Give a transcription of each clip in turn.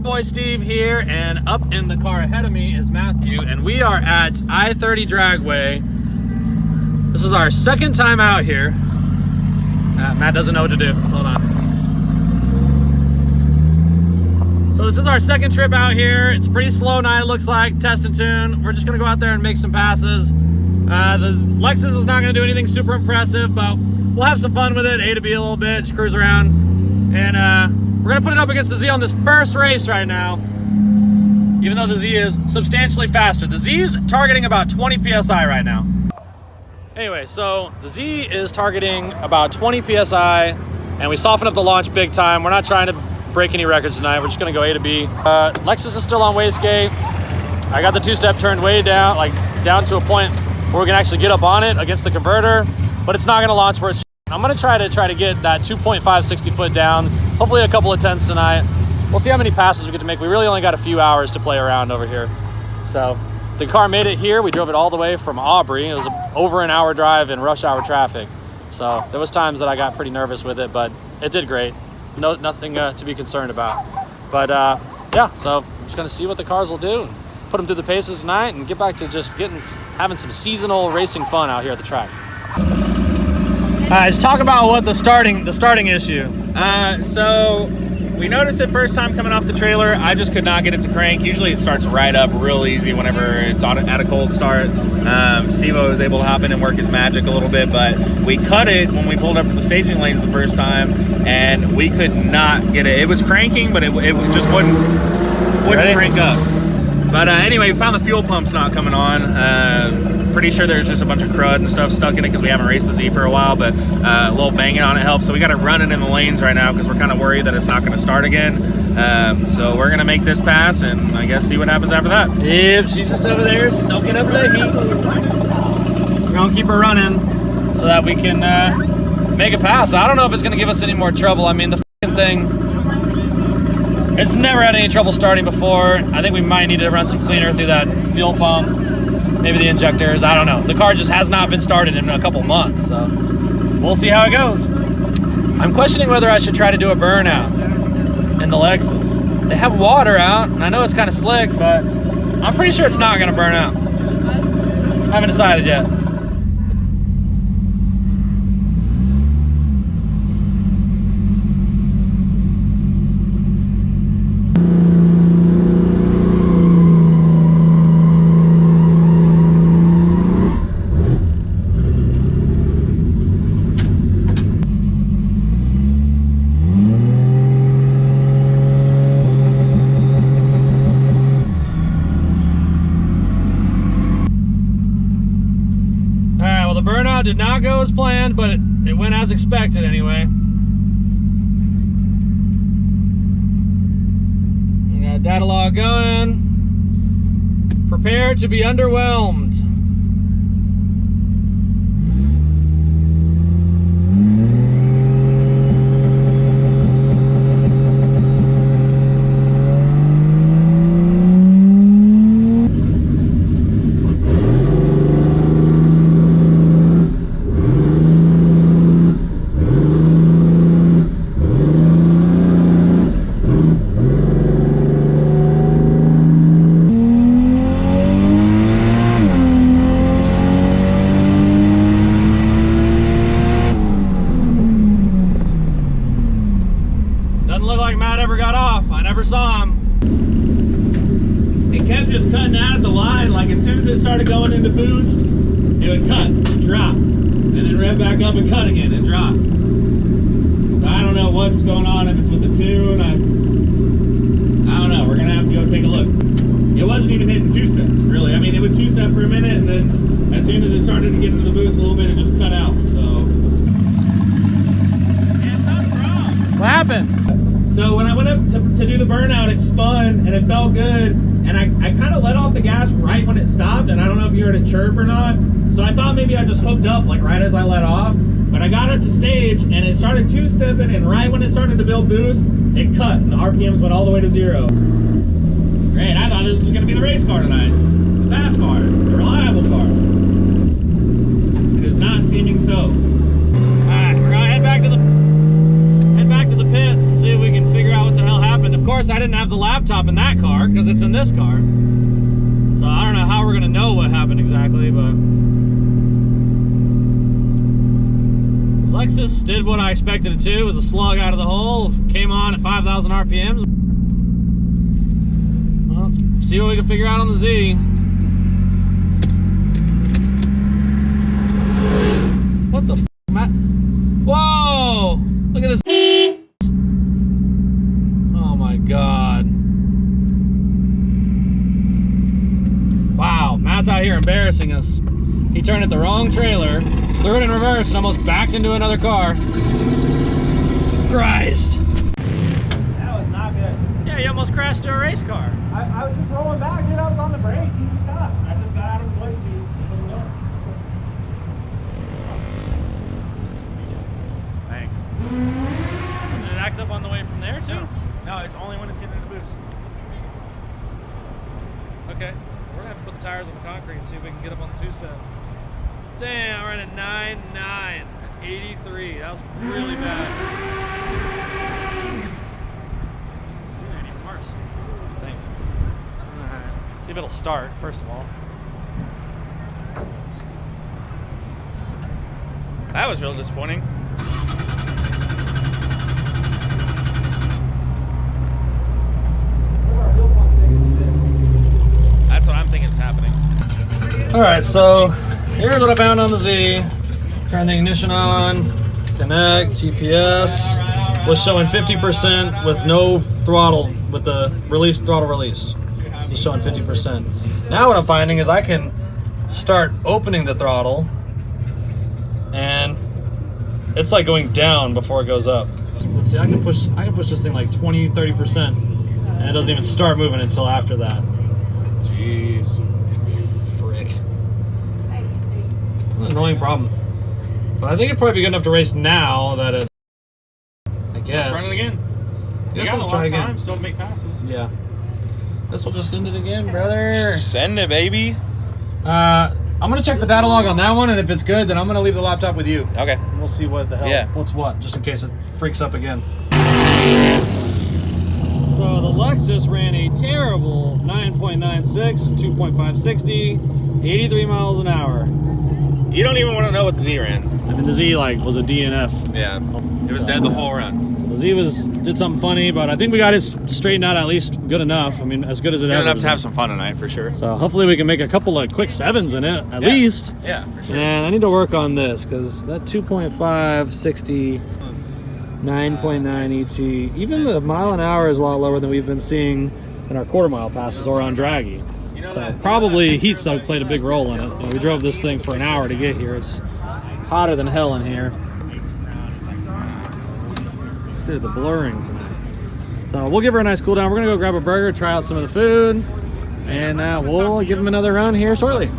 boy Steve here, and up in the car ahead of me is Matthew, and we are at I30 dragway. This is our second time out here. Matt doesn't know what to do. Hold on. So this is our second trip out here. It's a pretty slow night, it looks like, test and tune. We're just gonna go out there and make some passes. The Lexus is not gonna do anything super impressive, but we'll have some fun with it, A to B a little bit, just cruise around. And we're gonna put it up against the Z on this first race right now, even though the Z is substantially faster. The Z's targeting about 20 PSI right now. Anyway, so the Z is targeting about 20 PSI, and we softened up the launch big time. We're not trying to break any records tonight. We're just gonna go A to B. Lexus is still on wastegate. I got the two-step turned way down, like down to a point where we can actually get up on it against the converter, but it's not gonna launch for its. I'm gonna try to get that 2.5 60 foot down. Hopefully a couple of tenths tonight. We'll see how many passes we get to make. We really only got a few hours to play around over here. So the car made it here. We drove it all the way from Aubrey. It was over an hour drive in rush hour traffic. So there was times that I got pretty nervous with it, but it did great. Nothing to be concerned about. But yeah, so I'm just gonna see what the cars will do and put them through the paces tonight and get back to just having some seasonal racing fun out here at the track. Let's talk about what the starting issue. So we noticed it first time coming off the trailer. I just could not get it to crank. Usually it starts right up real easy whenever it's at a cold start. Stevo was able to hop in and work his magic a little bit, but we cut it when we pulled up to the staging lanes the first time, and we could not get it. It was cranking, but it just wouldn't crank up. But anyway, we found the fuel pump's not coming on. Pretty sure there's just a bunch of crud and stuff stuck in it because we haven't raced the Z for a while, but a little banging on it helps. So we got it running in the lanes right now because we're kind of worried that it's not going to start again. So we're going to make this pass and I guess see what happens after that. Yep, she's just over there soaking up the heat. We're going to keep her running so that we can make a pass. I don't know if it's going to give us any more trouble. I mean, the f***ing thing, it's never had any trouble starting before. I think we might need to run some cleaner through that fuel pump. Maybe the injectors, I don't know. The car just has not been started in a couple months, so we'll see how it goes. I'm questioning whether I should try to do a burnout in the Lexus. They have water out, and I know it's kind of slick, but I'm pretty sure it's not gonna burn out. I haven't decided yet. Burnout did not go as planned, but it went as expected anyway. We got data log going. Prepare to be underwhelmed. Doesn't look like Matt ever got off. I never saw him. It kept just cutting out at the line. Like as soon as it started going into boost, it would cut, drop, and then rev back up and cut again and drop. So I don't know what's going on, if it's with the tune. I don't know. We're gonna have to go take a look. It wasn't even hitting two-step, really. I mean, it would two-step for a minute, and then as soon as it started to get into the boost a little bit, it just cut out. So yeah, something's wrong. What happened? So when I went up to do the burnout, it spun and it felt good, and I kind of let off the gas right when it stopped, and I don't know if you heard it chirp or not. So I thought maybe I just hooked up like right as I let off, but I got up to stage and it started two-stepping, and right when it started to build boost, it cut and the RPMs went all the way to 0. Great, I thought this was gonna be the race car tonight. The fast car, the reliable car. It is not seeming so. All right, we're gonna head back to the pits and see if we can figure out what the hell happened. Of course, I didn't have the lap laptop in that car because it's in this car. So I don't know how we're gonna know what happened exactly, but Lexus did what I expected it to. It was a slug out of the hole. Came on at 5,000 RPMs. Well, let's see what we can figure out on the Z. What the f, Matt? Whoa! Look at this. Oh my God. Wow, Matt's out here embarrassing us. He turned at the wrong trailer, threw it in reverse, and almost backed into another car. Christ. That was not good. Yeah, you almost crashed into a race car. I was just rolling back, dude. I was on the brake. He just stopped. I just got out of his way. Thanks. Did it act up on the way from there too? No, it's only when it's getting a boost. Okay, we're gonna have to put the tires on the concrete and see if we can get up on the two-step. Damn, we're at a 9.9, 83. That was really bad. Ain't even worse. Thanks. Alright, see if it'll start, first of all. That was real disappointing. That's what I'm thinking is happening. Alright, so here's what I found on the Z. Turn the ignition on, connect, GPS. Was showing 50% with no throttle, with the throttle released. It's showing 50%. Now what I'm finding is I can start opening the throttle and it's like going down before it goes up. Let's see, I can push this thing like 20, 30% and it doesn't even start moving until after that. Jeez. Frick. That's an annoying problem. But I think it'd probably be good enough to race now that it, I guess. Let's run it again. I guess got we'll a try long again. time, still make passes. Yeah. Guess we'll just send it again, brother. Send it, baby. I'm gonna check the data log on that one, and if it's good, then I'm gonna leave the laptop with you. Okay. And we'll see what the hell, what's what, just in case it freaks up again. So the Lexus ran a terrible 9.96, 2.560, 83 miles an hour. You don't even want to know what the Z ran. I mean, the Z was a DNF. Yeah. It was dead the whole run. So the Z did something funny, but I think we got it straightened out at least good enough. I mean, as good as it Good ever enough was. to have some fun tonight, for sure. So hopefully we can make a couple of quick sevens in it, at least. Yeah, for sure. And I need to work on this, because that 2.5, 60, 9.9 ET, even the mile an hour is a lot lower than we've been seeing in our quarter mile passes or on draggy. So probably heat soak played a big role in it. You know, we drove this thing for an hour to get here. It's hotter than hell in here. Dude, the blurring tonight. So we'll give her a nice cool down. We're gonna go grab a burger, try out some of the food, and we'll give them another run here shortly. All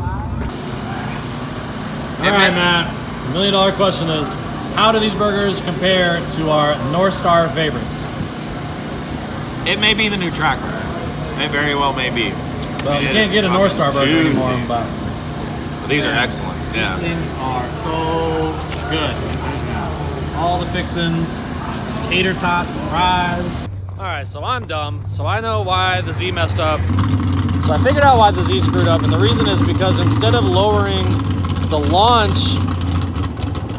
right, Matt. $1 million question is, how do these burgers compare to our North Star favorites? It may be the new track burger. It very well may be. Well, you can't get a North Star burger anymore. But these are excellent. Yeah. These things are so good. All the fixins, tater tots, and fries. All right, so I'm dumb, so I know why the Z messed up. So I figured out why the Z screwed up, and the reason is because instead of lowering the launch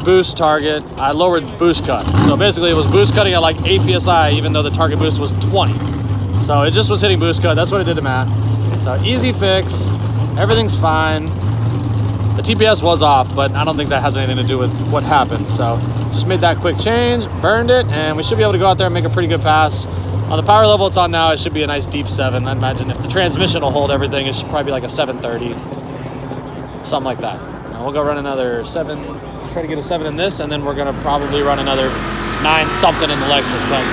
boost target, I lowered boost cut. So basically it was boost cutting at like 8 PSI, even though the target boost was 20. So it just was hitting boost cut. That's what it did to Matt. So easy fix, everything's fine. The TPS was off, but I don't think that has anything to do with what happened. So just made that quick change, burned it, and we should be able to go out there and make a pretty good pass. On the power level it's on now, it should be a nice deep 7. I imagine if the transmission will hold everything, it should probably be like a 730, something like that. Now we'll go run another 7, try to get a 7 in this, and then we're gonna probably run another 9 something in the Lexus. But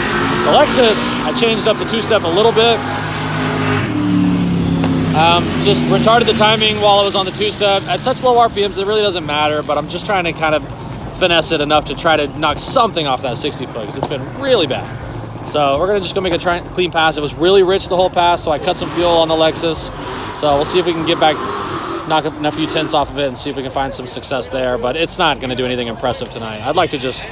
the Lexus, I changed up the two-step a little bit. Just retarded the timing while I was on the two-step. At such low RPMs, it really doesn't matter, but I'm just trying to kind of finesse it enough to try to knock something off that 60 foot, because it's been really bad. So we're gonna just go make a clean pass. It was really rich the whole pass, so I cut some fuel on the Lexus. So we'll see if we can get back, knock a few tenths off of it and see if we can find some success there, but it's not gonna do anything impressive tonight. I'd like to just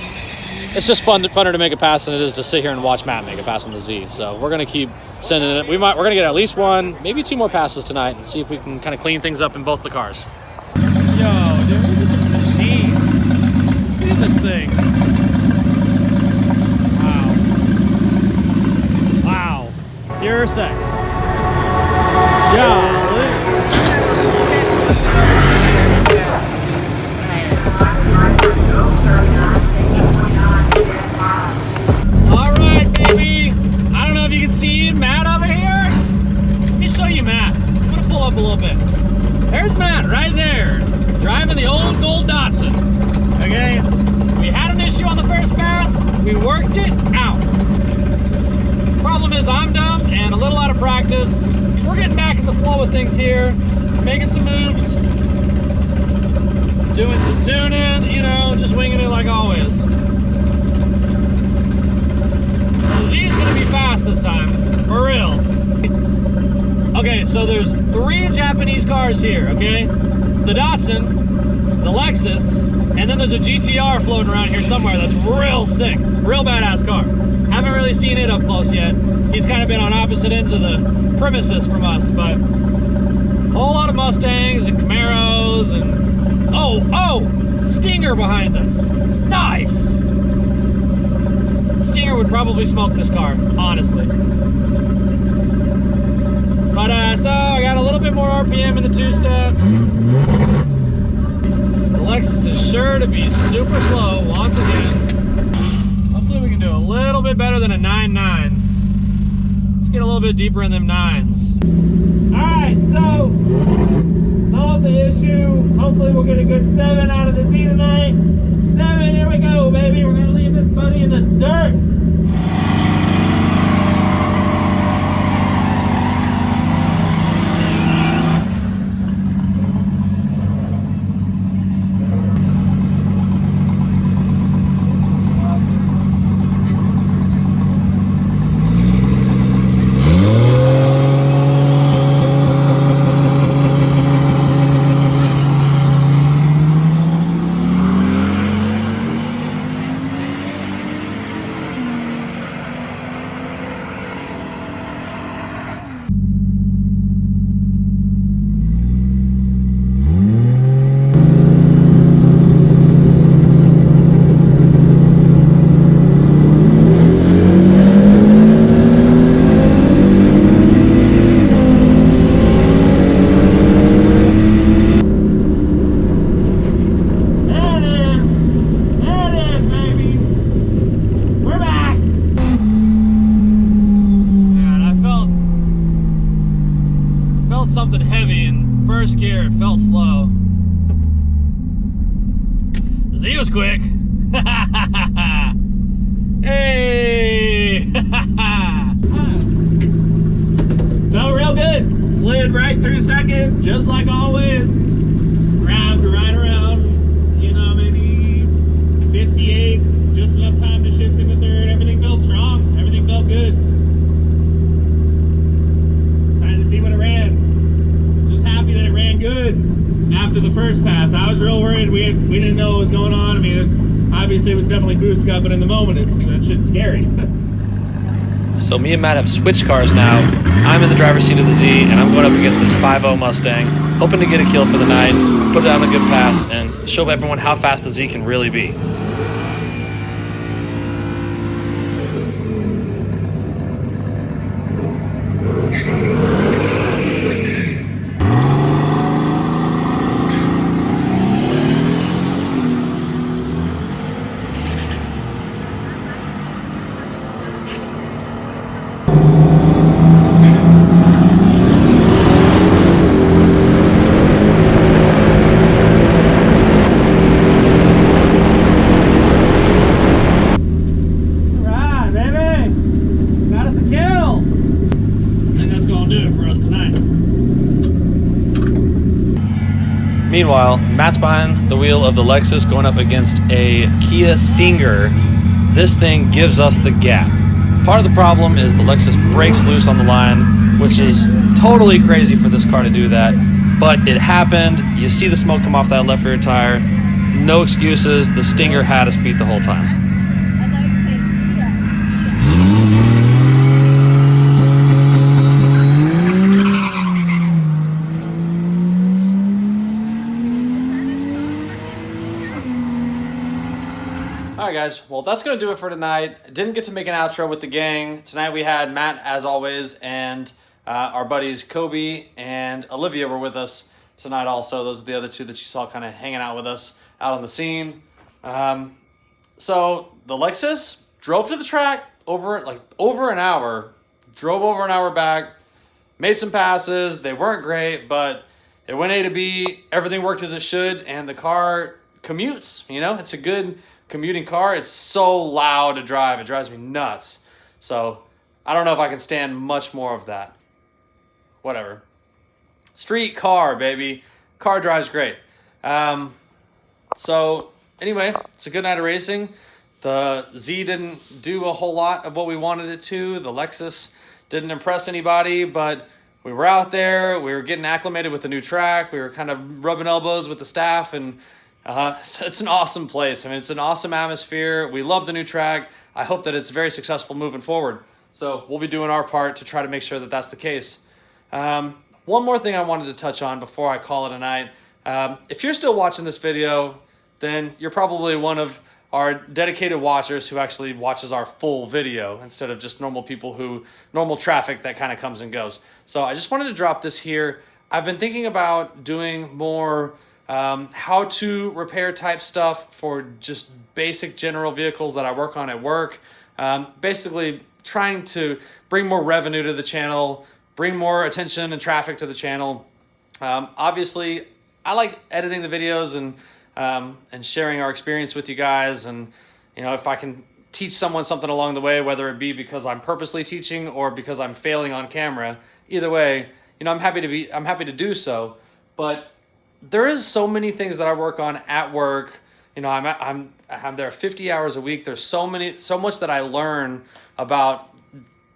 it's just funner to make a pass than it is to sit here and watch Matt make a pass on the Z. So we're gonna keep sending it. We're gonna get at least one, maybe two more passes tonight, and see if we can kind of clean things up in both the cars. Yo, dude, look at this machine. Look at this thing. Wow. Wow. Pure sex. Yeah. All right, baby. I don't know if you can see Matt over here. Let me show you Matt. I'm gonna pull up a little bit. There's Matt right there, driving the old gold Datsun. Okay, we had an issue on the first pass. We worked it out. Problem is I'm dumb and a little out of practice. We're getting back in the flow of things here, making some moves, doing some tuning, you know, just winging it like always. So the Z is gonna be fast this time, for real. Okay, so there's 3 Japanese cars here, okay? The Datsun, the Lexus, and then there's a GTR floating around here somewhere that's real sick, real badass car. Haven't really seen it up close yet. He's kind of been on opposite ends of the premises from us, but a whole lot of Mustangs and Camaros and oh, Stinger behind us. Nice. Stinger would probably smoke this car, honestly. But so I got a little bit more RPM in the 2-step. The Lexus is sure to be super slow once again. Hopefully we can do a little bit better than a 9.9. Let's get a little bit deeper in them 9s. Alright, so solve the issue. Hopefully we'll get a good 7 out of the Z tonight. 7, here we go, baby. We're gonna leave this buddy in the dirt. Something heavy in first gear. It felt slow. The Z was quick. Hey! Felt real good. Slid right through second, just like always. Grabbed right around, you know, maybe 58. Just enough time to shift into third. Everything felt strong. Everything felt good. Excited to see what it ran. Happy that it ran good after the first pass. I was real worried. We didn't know what was going on. I mean, obviously it was definitely boost cut, but in the moment, that shit's scary. So me and Matt have switched cars now. I'm in the driver's seat of the Z, and I'm going up against this 5.0 Mustang, hoping to get a kill for the night, put it on a good pass, and show everyone how fast the Z can really be. Meanwhile, Matt's behind the wheel of the Lexus going up against a Kia Stinger. This thing gives us the gap. Part of the problem is the Lexus breaks loose on the line, which is totally crazy for this car to do that. But it happened. You see the smoke come off that left rear tire. No excuses. The Stinger had us beat the whole time. All right, guys. Well, that's going to do it for tonight. Didn't get to make an outro with the gang. Tonight we had Matt, as always, and our buddies Kobe and Olivia were with us tonight also. Those are the other two that you saw kind of hanging out with us out on the scene. So the Lexus drove to the track over an hour, drove over an hour back, made some passes. They weren't great, but it went A to B. Everything worked as it should, and the car commutes. You know, it's a good commuting car. It's so loud to drive. It drives me nuts. So I don't know if I can stand much more of that. Whatever. Street car, baby. Car drives great. So anyway, it's a good night of racing. The Z didn't do a whole lot of what we wanted it to. The Lexus didn't impress anybody, but we were out there. We were getting acclimated with the new track. We were kind of rubbing elbows with the staff, and it's an awesome place. I mean, it's an awesome atmosphere. We love the new track. I hope that it's very successful moving forward. So we'll be doing our part to try to make sure that that's the case. One more thing I wanted to touch on before I call it a night. If you're still watching this video, then you're probably one of our dedicated watchers who actually watches our full video instead of just normal traffic that kind of comes and goes. So I just wanted to drop this here. I've been thinking about doing more how-to repair type stuff for just basic general vehicles that I work on at work. Basically trying to bring more revenue to the channel, bring more attention and traffic to the channel. Obviously, I like editing the videos and sharing our experience with you guys. And, you know, if I can teach someone something along the way, whether it be because I'm purposely teaching or because I'm failing on camera, either way, you know, I'm happy to do so. But there is so many things that I work on at work. You know, I'm there 50 hours a week. There's so much that I learn about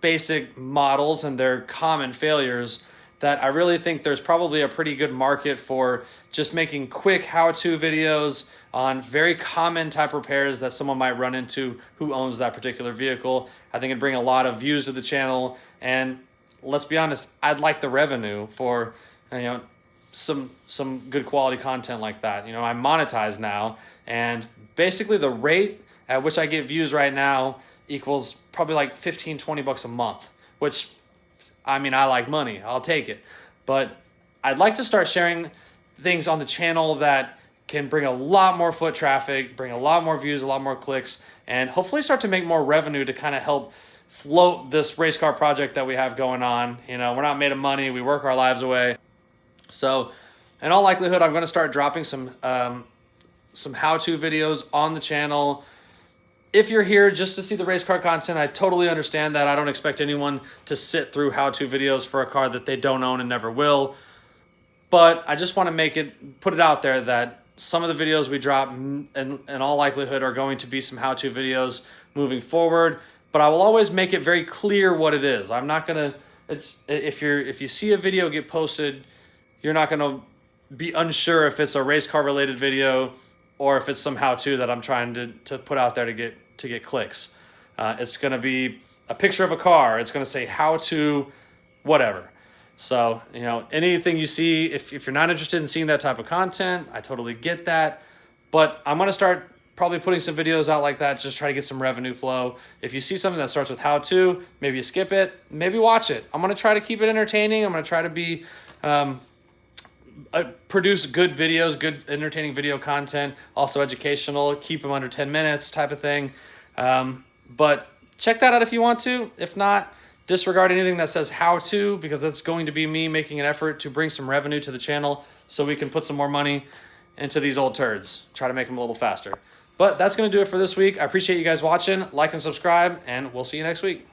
basic models and their common failures that I really think there's probably a pretty good market for just making quick how-to videos on very common type repairs that someone might run into who owns that particular vehicle. I think it'd bring a lot of views to the channel, and let's be honest, I'd like the revenue for, you know, some good quality content like that. You know, I'm monetized now, and basically the rate at which I get views right now equals probably like 15, 20 bucks a month, which, I mean, I like money. I'll take it. But I'd like to start sharing things on the channel that can bring a lot more foot traffic, bring a lot more views, a lot more clicks, and hopefully start to make more revenue to kind of help float this race car project that we have going on. You know, we're not made of money. We work our lives away. So in all likelihood, I'm going to start dropping some how-to videos on the channel. If you're here just to see the race car content, I totally understand that. I don't expect anyone to sit through how-to videos for a car that they don't own and never will. But I just want to put it out there that some of the videos we drop in all likelihood are going to be some how-to videos moving forward. But I will always make it very clear what it is. I'm not going to, if you see a video get posted, you're not going to be unsure if it's a race car related video or if it's some how-to that I'm trying to put out there to get clicks. It's going to be a picture of a car. It's going to say how to whatever. So, you know, anything you see, if you're not interested in seeing that type of content, I totally get that. But I'm going to start probably putting some videos out like that, just try to get some revenue flow. If you see something that starts with how to, maybe you skip it, maybe watch it. I'm going to try to keep it entertaining. I'm going to try to be produce good videos, good entertaining video content, also educational, keep them under 10 minutes type of thing. But check that out if you want to. If not, disregard anything that says how to, because that's going to be me making an effort to bring some revenue to the channel so we can put some more money into these old turds, try to make them a little faster. But that's going to do it for this week. I appreciate you guys watching. Like and subscribe, and we'll see you next week.